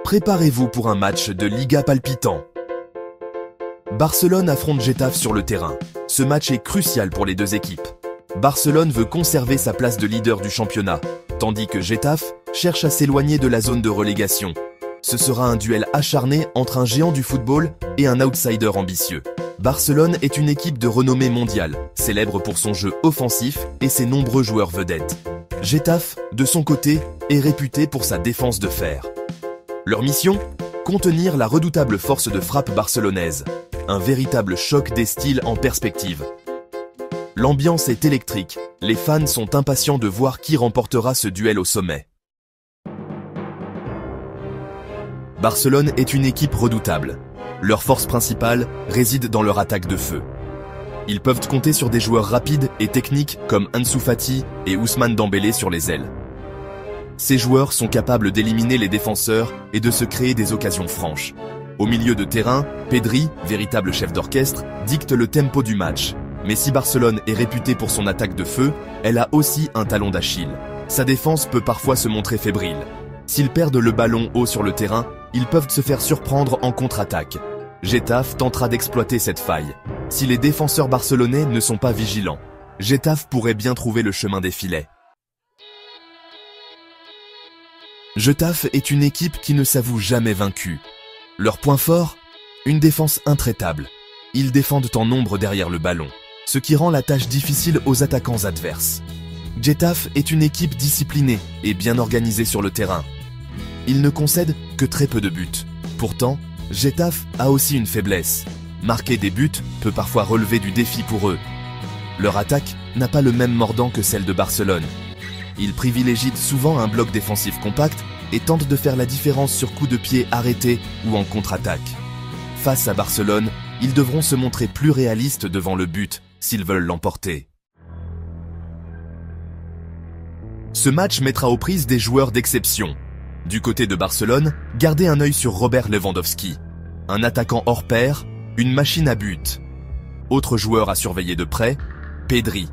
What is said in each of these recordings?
Préparez-vous pour un match de Liga palpitant. Barcelone affronte Getafe sur le terrain. Ce match est crucial pour les deux équipes. Barcelone veut conserver sa place de leader du championnat, tandis que Getafe cherche à s'éloigner de la zone de relégation. Ce sera un duel acharné entre un géant du football et un outsider ambitieux. Barcelone est une équipe de renommée mondiale, célèbre pour son jeu offensif et ses nombreux joueurs vedettes. Getafe, de son côté, est réputé pour sa défense de fer. Leur mission ? Contenir la redoutable force de frappe barcelonaise. Un véritable choc des styles en perspective. L'ambiance est électrique, les fans sont impatients de voir qui remportera ce duel au sommet. Barcelone est une équipe redoutable. Leur force principale réside dans leur attaque de feu. Ils peuvent compter sur des joueurs rapides et techniques comme Ansu Fati et Ousmane Dembélé sur les ailes. Ces joueurs sont capables d'éliminer les défenseurs et de se créer des occasions franches. Au milieu de terrain, Pedri, véritable chef d'orchestre, dicte le tempo du match. Mais si Barcelone est réputée pour son attaque de feu, elle a aussi un talon d'Achille. Sa défense peut parfois se montrer fébrile. S'ils perdent le ballon haut sur le terrain, ils peuvent se faire surprendre en contre-attaque. Getafe tentera d'exploiter cette faille. Si les défenseurs barcelonais ne sont pas vigilants, Getafe pourrait bien trouver le chemin des filets. Getafe est une équipe qui ne s'avoue jamais vaincue. Leur point fort ? Une défense intraitable. Ils défendent en nombre derrière le ballon, ce qui rend la tâche difficile aux attaquants adverses. Getafe est une équipe disciplinée et bien organisée sur le terrain. Ils ne concèdent que très peu de buts. Pourtant, Getafe a aussi une faiblesse. Marquer des buts peut parfois relever du défi pour eux. Leur attaque n'a pas le même mordant que celle de Barcelone. Ils privilégient souvent un bloc défensif compact et tentent de faire la différence sur coups de pied arrêtés ou en contre-attaque. Face à Barcelone, ils devront se montrer plus réalistes devant le but s'ils veulent l'emporter. Ce match mettra aux prises des joueurs d'exception. Du côté de Barcelone, gardez un œil sur Robert Lewandowski. Un attaquant hors pair, une machine à but. Autre joueur à surveiller de près, Pedri.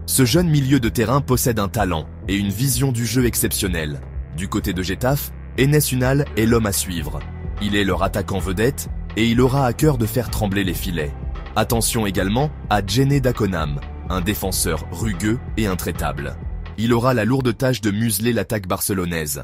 Ce jeune milieu de terrain possède un talent et une vision du jeu exceptionnelle. Du côté de Getafe, Enes Unal est l'homme à suivre. Il est leur attaquant vedette et il aura à cœur de faire trembler les filets. Attention également à Djene Dakonam, un défenseur rugueux et intraitable. Il aura la lourde tâche de museler l'attaque barcelonaise.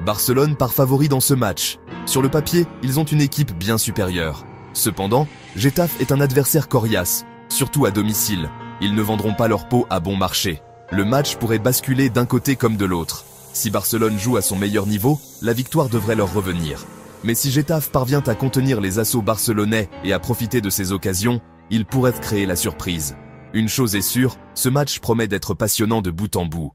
Barcelone part favori dans ce match. Sur le papier, ils ont une équipe bien supérieure. Cependant, Getafe est un adversaire coriace, surtout à domicile. Ils ne vendront pas leur peau à bon marché. Le match pourrait basculer d'un côté comme de l'autre. Si Barcelone joue à son meilleur niveau, la victoire devrait leur revenir. Mais si Getafe parvient à contenir les assauts barcelonais et à profiter de ces occasions, il pourrait créer la surprise. Une chose est sûre, ce match promet d'être passionnant de bout en bout.